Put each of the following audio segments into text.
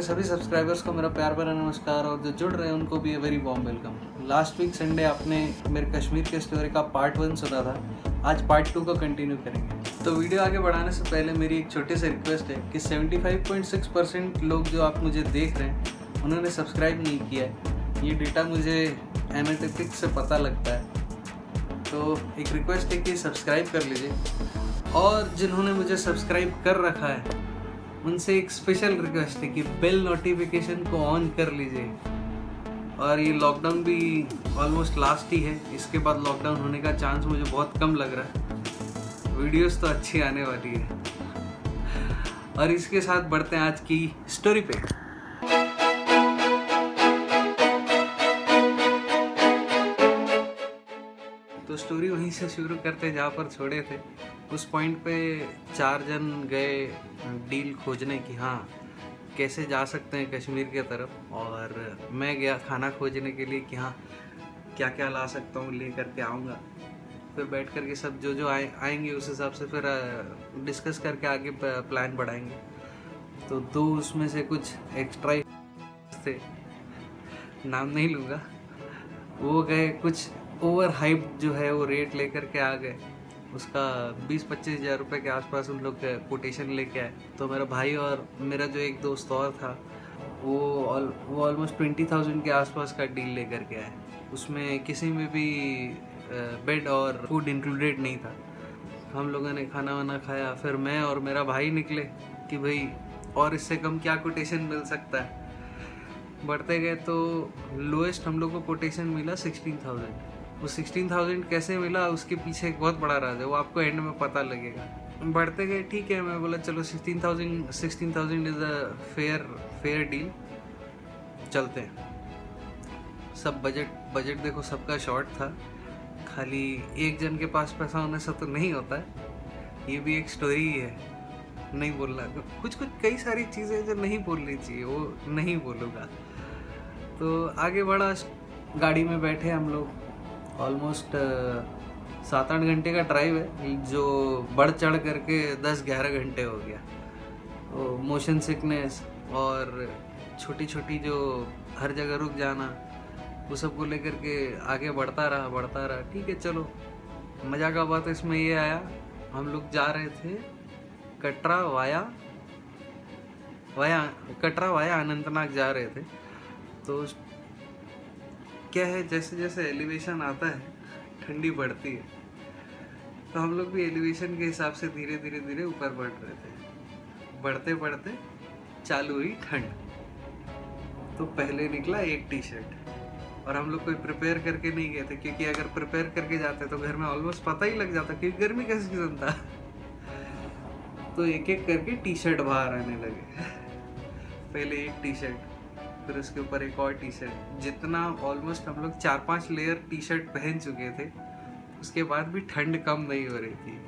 मेरे सभी सब्सक्राइबर्स को मेरा प्यार भरा नमस्कार और जो जुड़ रहे हैं उनको भी very warm welcome. Last week Sunday आपने मेरे कश्मीर के स्टोरी का पार्ट 1 सुना था, आज पार्ट 2 को कंटिन्यू करेंगे। तो वीडियो आगे बढ़ाने से पहले मेरी एक छोटी सी रिक्वेस्ट है कि 75.6% लोग जो आप मुझे देख रहे हैं उन्होंने सब्सक्राइब नहीं किया है। ये डेटा मुझे एनालिटिक्स से पता लगता है, तो एक रिक्वेस्ट है कि सब्सक्राइब कर लीजिए। और जिन्होंने मुझे सब्सक्राइब कर रखा है उनसे एक स्पेशल रिक्वेस्ट है कि बेल नोटिफिकेशन को ऑन कर लीजिए। और ये लॉकडाउन भी ऑलमोस्ट लास्ट ही है, इसके बाद लॉकडाउन होने का चांस मुझे बहुत कम लग रहा है। वीडियोस तो अच्छी आने वाली है। और इसके साथ बढ़ते हैं आज की स्टोरी पे। तो स्टोरी वहीं से शुरू करते जहाँ पर छोड़े थे। उस पॉइंट पे 4 जन गए डील खोजने की, हाँ कैसे जा सकते हैं कश्मीर के तरफ, और मैं गया खाना खोजने के लिए कि हाँ क्या क्या ला सकता हूँ, ले करके आऊँगा। फिर बैठ करके सब जो आएंगे उस हिसाब से फिर डिस्कस करके आगे प्लान बढ़ाएंगे। तो 2 उसमें से कुछ एक्स्ट्रा थे, नाम नहीं लूँगा, वो गए कुछ ओवर हाइप जो है वो रेट लेकर के आ गए। उसका 20-25 हज़ार रुपये के आसपास उन लोग कोटेशन लेके आए। तो मेरा भाई और मेरा जो एक दोस्त और था वो ऑलमोस्ट 20,000 के आसपास का डील लेकर के आए। उसमें किसी में भी बेड और फूड इंक्लूडेड नहीं था। हम लोगों ने खाना वाना खाया, फिर मैं और मेरा भाई निकले कि भाई और इससे कम क्या कोटेशन मिल सकता है। बढ़ते गए तो लोएस्ट हम लोग को कोटेशन मिला 16,000। वो 16,000 कैसे मिला उसके पीछे एक बहुत बड़ा राज है, वो आपको एंड में पता लगेगा। बढ़ते गए, ठीक है, मैं बोला चलो 16,000 इज़ अ फेयर डील, चलते हैं। सब बजट देखो सबका शॉर्ट था, खाली एक जन के पास पैसा होने से तो नहीं होता है। ये भी एक स्टोरी ही है, नहीं बोलना, कुछ कई सारी चीज़ें जो नहीं बोलनी चाहिए वो नहीं बोलूँगा। तो आगे बढ़ा, गाड़ी में बैठे हम लोग, ऑलमोस्ट 7-8 घंटे का ड्राइव है जो बढ़ चढ़ करके 10-11 घंटे हो गया। तो मोशन सिकनेस और छोटी छोटी जो हर जगह रुक जाना, वो सब को लेकर के आगे बढ़ता रहा। ठीक है, चलो। मज़ा का बात इसमें ये आया, हम लोग जा रहे थे कटरा वाया अनंतनाग जा रहे थे। तो क्या है, जैसे जैसे एलिवेशन आता है ठंडी बढ़ती है, तो हम लोग भी एलिवेशन के हिसाब से धीरे धीरे ऊपर बढ़ रहे थे। बढ़ते चालू हुई ठंड। तो पहले निकला एक टी शर्ट, और हम लोग कोई प्रिपेयर करके नहीं गए थे, क्योंकि अगर प्रिपेयर करके जाते तो घर में ऑलमोस्ट पता ही लग जाता कि गर्मी का सीजन था। तो एक एक करके टी शर्ट बाहर आने लगे। पहले एक टी शर्ट, फिर उसके ऊपर एक और टी शर्ट, जितना ऑलमोस्ट हम लोग 4-5 लेयर टी शर्ट पहन चुके थे। उसके बाद भी ठंड कम नहीं हो रही थी।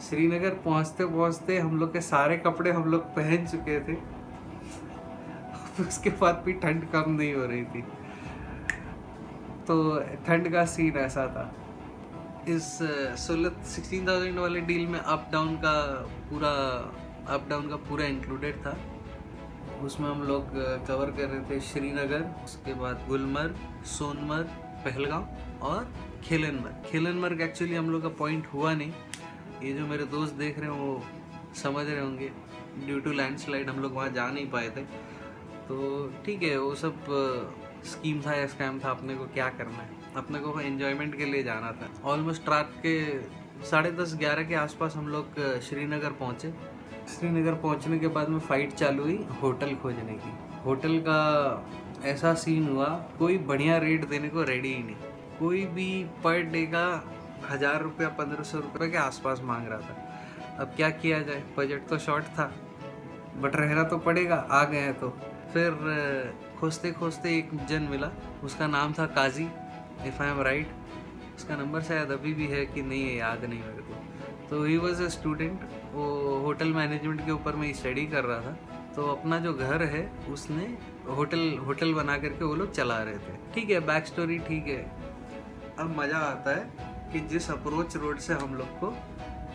श्रीनगर पहुंचते हम लोग के सारे कपड़े हम लोग पहन चुके थे, उसके बाद भी ठंड कम नहीं हो रही थी। तो ठंड का सीन ऐसा था। इस 16,000 वाले डील में अप डाउन का पूरा इंक्लूडेड था। उसमें हम लोग कवर कर रहे थे श्रीनगर, उसके बाद गुलमर्ग, सोनमर्ग, पहलगाम और खेलनमर्ग एक्चुअली हम लोग का पॉइंट हुआ नहीं। ये जो मेरे दोस्त देख रहे हैं वो समझ रहे होंगे, ड्यू टू लैंडस्लाइड हम लोग वहाँ जा नहीं पाए थे। तो ठीक है, वो सब स्कीम था या स्कैम था, अपने को क्या करना है, अपने को एंजॉयमेंट के लिए जाना था। ऑलमोस्ट रात के 10:30-11 के आसपास हम लोग श्रीनगर पहुँचे। श्रीनगर पहुंचने के बाद में फ़ाइट चालू हुई होटल खोजने की। होटल का ऐसा सीन हुआ, कोई बढ़िया रेट देने को रेडी ही नहीं। कोई भी पर डे का 1,000 रुपया 1,500 रुपये के आसपास मांग रहा था। अब क्या किया जाए, बजट तो शॉर्ट था, बट रहना तो पड़ेगा, आ गए हैं तो। फिर खोजते एक जन मिला, उसका नाम था काजी, इफ़ आई एम राइट। उसका नंबर शायद अभी भी है कि नहीं है, याद नहीं मेरे को। तो ही वॉज अ स्टूडेंट, वो होटल मैनेजमेंट के ऊपर में स्टडी कर रहा था। तो अपना जो घर है उसने होटल बना करके वो लोग चला रहे थे। ठीक है, बैक स्टोरी ठीक है। अब मज़ा आता है कि जिस अप्रोच रोड से हम लोग को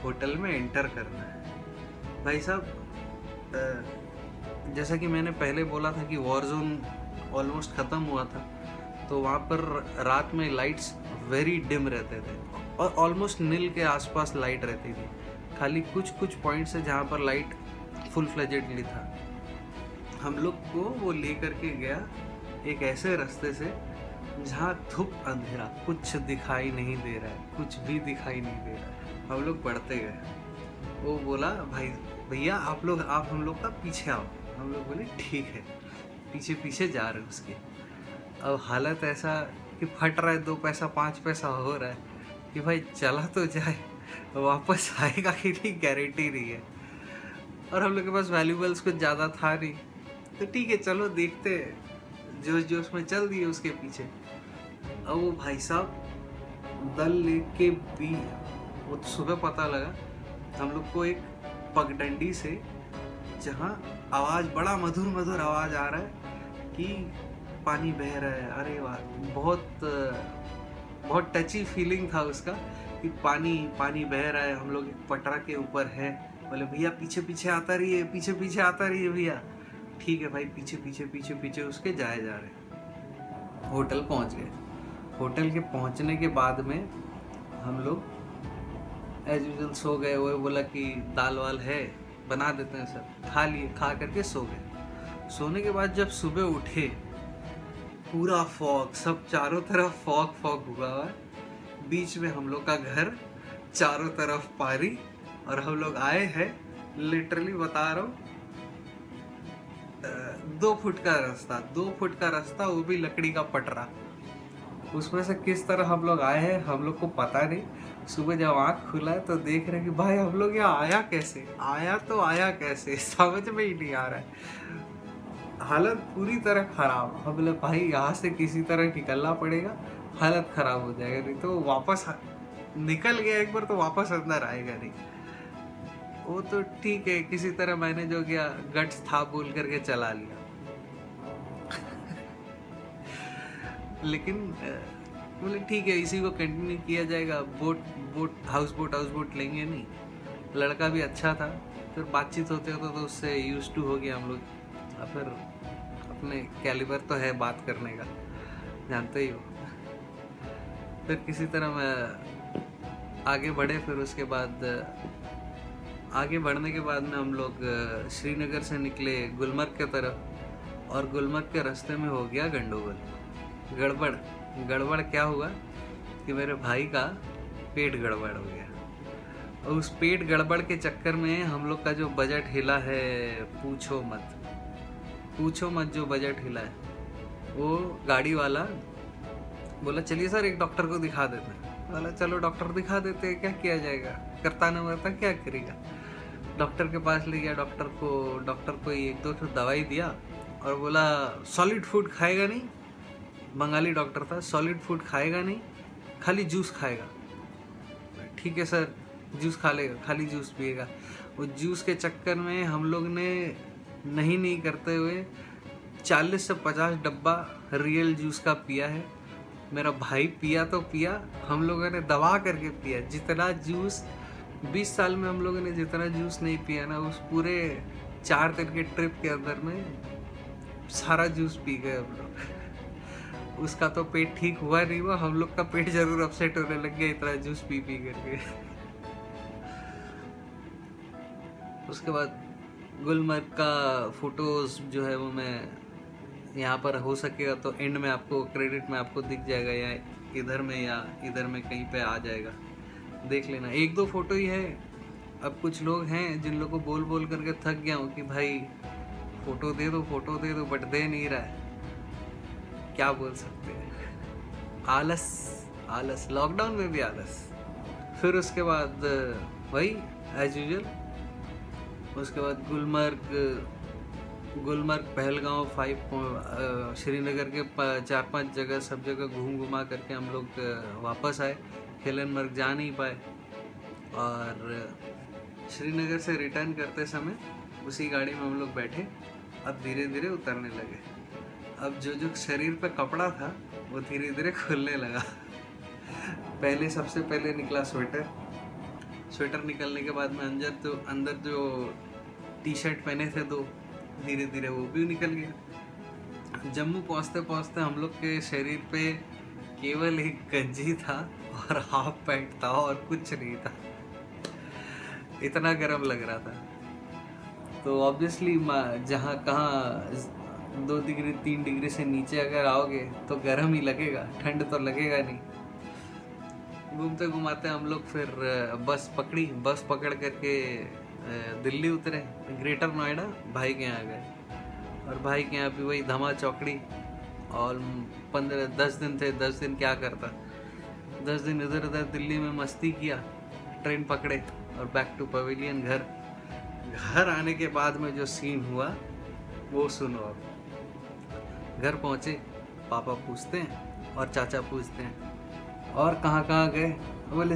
होटल में एंटर करना है, भाई साहब जैसा कि मैंने पहले बोला था कि वॉर जोन ऑलमोस्ट ख़त्म हुआ था, तो वहाँ पर रात में लाइट्स वेरी डिम रहते थे और ऑलमोस्ट नील के आसपास लाइट रहती थी। खाली कुछ कुछ पॉइंट्स है जहाँ पर लाइट फुल फ्लेजेडली था। हम लोग को वो ले करके गया एक ऐसे रास्ते से जहाँ धूप अंधेरा, कुछ दिखाई नहीं दे रहा है, कुछ भी दिखाई नहीं दे रहा है। हम लोग बढ़ते गए। वो बोला भाई भैया आप हम लोग का पीछे आओ। हम लोग बोले ठीक है, पीछे पीछे जा रहे हैं उसके। अब हालत ऐसा कि फट रहा है, 2 पैसा 5 पैसा हो रहा है कि भाई चला तो जाए, वापस आएगा कि नहीं गारंटी नहीं है। और हम लोग के पास वैल्यूबल्स कुछ ज़्यादा था नहीं, तो ठीक है चलो देखते हैं। जोश जोश में चल दिए उसके पीछे। अब वो भाई साहब दल लेके भी, वो सुबह पता लगा हम लोग को एक पगडंडी से, जहाँ आवाज़ बड़ा मधुर मधुर आवाज़ आ रहा है कि पानी बह रहा है। अरे वाह, बहुत टची फीलिंग था उसका कि पानी पानी बह रहा है, हम लोग एक पटरा के ऊपर है। बोले भैया पीछे पीछे आता रहिए, पीछे पीछे आता रहिए भैया। ठीक है भाई, पीछे पीछे पीछे पीछे उसके जाए जा रहे। होटल पहुंच गए। होटल के पहुंचने के बाद में हम लोग एज यूजल सो गए। वो बोला कि दाल वाल है बना देते हैं सर, खा लिए, खा करके सो गए। सोने के बाद जब सुबह उठे, पूरा फॉग, सब चारों तरफ फॉग फॉग हुआ हुआ है। बीच में हम लोग का घर, चारों तरफ पारी, और हम लोग आए हैं, लिटरली बता रहा हूँ, 2 फुट का रास्ता, 2 फुट का रास्ता, वो भी लकड़ी का पटरा। उसमें से किस तरह हम लोग आए हैं हम लोग को पता नहीं। सुबह जब आँख खुला है तो देख रहे हैं कि भाई हम लोग यहाँ आया कैसे, आया कैसे, समझ में ही नहीं आ रहा है। हालत पूरी तरह खराब। हम बोले भाई यहाँ से किसी तरह निकलना पड़ेगा, हालत खराब हो जाएगा, नहीं तो वापस निकल गया एक बार तो वापस अंदर आएगा नहीं। वो तो ठीक है, किसी तरह मैंने जो किया, गट्स था बोल करके चला लिया। लेकिन बोले ठीक है, इसी को कंटिन्यू किया जाएगा। हाउस बोट लेंगे नहीं। लड़का भी अच्छा था, फिर बातचीत होते होते तो उससे यूज टू हो गया हम लोग। फिर अपने कैलिबर तो है बात करने का, जानते ही हो। फिर किसी तरह मैं आगे बढ़े। फिर उसके बाद आगे बढ़ने के बाद में हम लोग श्रीनगर से निकले गुलमर्ग के तरफ, और गुलमर्ग के रास्ते में हो गया गंडोगल। गड़बड़ क्या हुआ कि मेरे भाई का पेट गड़बड़ हो गया, और उस पेट गड़बड़ के चक्कर में हम लोग का जो बजट हिला है, पूछो मत जो बजट हिला है। वो गाड़ी वाला बोला चलिए सर एक डॉक्टर को दिखा देते हैं। बोला चलो डॉक्टर दिखा देते हैं, क्या किया जाएगा, करता न मरता क्या करेगा। डॉक्टर के पास ले गया। डॉक्टर को 1-2 दवाई दिया और बोला सॉलिड फूड खाएगा नहीं। बंगाली डॉक्टर था। सॉलिड फूड खाएगा नहीं, खाली जूस खाएगा। ठीक है सर, जूस खा लेगा, खाली जूस पिएगा। वो जूस के चक्कर में हम लोग ने नहीं करते हुए 40 से 50 डब्बा रियल जूस का पिया है। मेरा भाई पिया तो पिया, हम लोगों ने दबा करके पिया। जितना जूस 20 साल में हम लोगों ने जितना जूस नहीं पिया ना, उस पूरे 4 दिन के ट्रिप के अंदर में सारा जूस पी गए हम लोग। उसका तो पेट ठीक हुआ नहीं हुआ, हम लोग का पेट जरूर अपसेट होने लग गया इतना जूस पी करके। उसके बाद गुलमर्ग का फोटोज जो है वो मैं यहाँ पर हो सकेगा तो एंड में आपको क्रेडिट में आपको दिख जाएगा, या इधर में कहीं पे आ जाएगा, देख लेना। 1-2 फोटो ही है। अब कुछ लोग हैं जिन लोगों को बोल करके थक गया हूँ कि भाई फोटो दे दो, बट दे नहीं रहा है। क्या बोल सकते हैं, आलस, लॉकडाउन में भी आलस। फिर उसके बाद वही एज यूजुअल। उसके बाद गुलमर्ग, पहलगांव, 5 श्रीनगर के 4-5 जगह, सब जगह घुमा करके हम लोग वापस आए। हेलनबर्ग जा नहीं पाए, और श्रीनगर से रिटर्न करते समय उसी गाड़ी में हम लोग बैठे। अब धीरे धीरे उतरने लगे। अब जो शरीर पे कपड़ा था वो धीरे धीरे खुलने लगा। सबसे पहले निकला स्वेटर निकलने के बाद में अंदर जो टी शर्ट पहने थे 2, धीरे धीरे वो भी निकल गया। जम्मू पहुंचते पहुंचते हम लोग के शरीर पे केवल एक गंजी था और हाफ पैंट था और कुछ नहीं था, इतना गर्म लग रहा था। तो ऑब्वियसली जहाँ कहाँ 2 डिग्री 3 डिग्री से नीचे अगर आओगे तो गर्म ही लगेगा, ठंड तो लगेगा नहीं। घूमते घुमाते हम लोग फिर बस पकड़ करके दिल्ली उतरे, ग्रेटर नोएडा भाई के यहाँ गए। और भाई के यहाँ भी वही धमा चौकड़ी। और 10 दिन थे, 10 दिन क्या करता, 10 दिन इधर उधर दिल्ली में मस्ती किया, ट्रेन पकड़े और बैक टू पवेलियन घर आने के बाद में जो सीन हुआ वो सुनो। अब घर पहुँचे, पापा पूछते हैं और चाचा पूछते हैं और कहाँ कहाँ गए। बोले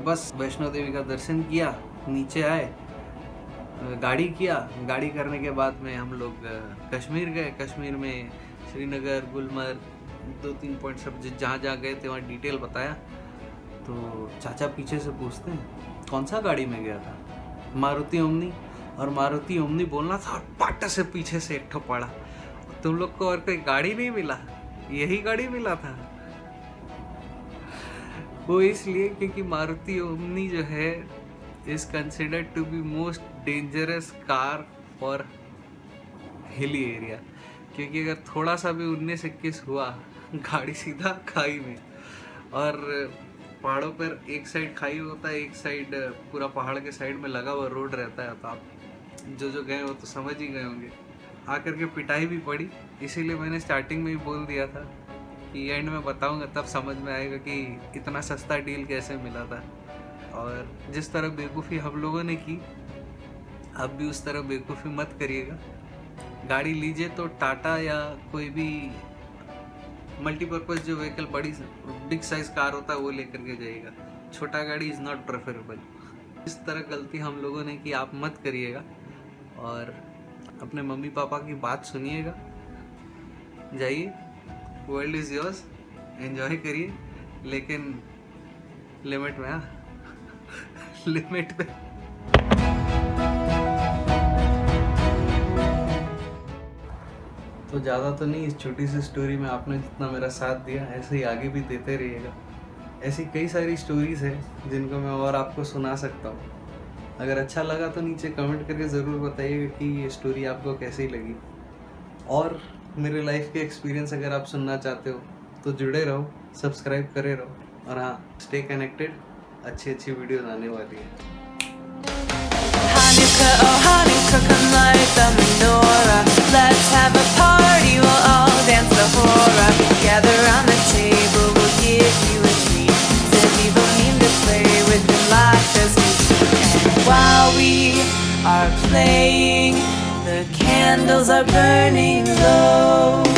बस वैष्णो देवी का दर्शन किया, नीचे आए, गाड़ी किया, गाड़ी करने के बाद में हम लोग कश्मीर गए। कश्मीर में श्रीनगर, गुलमर्ग 2-3 पॉइंट सब जहाँ गए थे वहाँ डिटेल बताया। तो चाचा पीछे से पूछते हैं कौन सा गाड़ी में गया था, मारुति ओमनी। और मारुति ओमनी बोलना था और पट से पीछे से एक ठो पड़ा। तुम लोग को और कोई गाड़ी नहीं मिला, यही गाड़ी मिला था। वो इसलिए क्योंकि मारुति ओमनी जो है is considered to be most dangerous car for hilly area, क्योंकि अगर थोड़ा सा भी 19-21 हुआ गाड़ी सीधा खाई में। और पहाड़ों पर एक साइड खाई होता है, एक साइड पूरा पहाड़ के साइड में लगा हुआ रोड रहता है। तो आप जो गए हो तो समझ ही गए होंगे। आकर के पिटाई भी पड़ी, इसीलिए मैंने स्टार्टिंग में ही बोल दिया था कि एंड में बताऊंगा तब समझ में आएगा कि इतना सस्ता डील कैसे मिला था। और जिस तरह बेवकूफ़ी हम लोगों ने की, अब भी उस तरह बेवकूफ़ी मत करिएगा। गाड़ी लीजिए तो टाटा या कोई भी मल्टीपर्पज़ जो व्हीकल बिग साइज कार होता है वो लेकर के जाइएगा। छोटा गाड़ी इज़ नॉट प्रेफरेबल। इस तरह गलती हम लोगों ने की, आप मत करिएगा। और अपने मम्मी पापा की बात सुनिएगा, जाइए, वर्ल्ड इज़ योर्स, एंजॉय करिए, लेकिन लिमिट में। हाँ लिमिट पे। तो ज़्यादा तो नहीं, इस छोटी सी स्टोरी में आपने जितना मेरा साथ दिया ऐसे ही आगे भी देते रहिएगा। ऐसी कई सारी स्टोरीज़ हैं जिनको मैं और आपको सुना सकता हूँ। अगर अच्छा लगा तो नीचे कमेंट करके ज़रूर बताइएगा कि ये स्टोरी आपको कैसी लगी। और मेरे लाइफ के एक्सपीरियंस अगर आप सुनना चाहते हो तो जुड़े रहो, सब्सक्राइब करे रहो। और हाँ, स्टे कनेक्टेड, अच्छी वीडियोज़ आने वाली है। Come light the menorah. Let's have a party, we'll all dance the hora. Gather round the table, we'll give you a treat. Said we don't mean to play with your life as we speak. And while we are playing, the candles are burning low.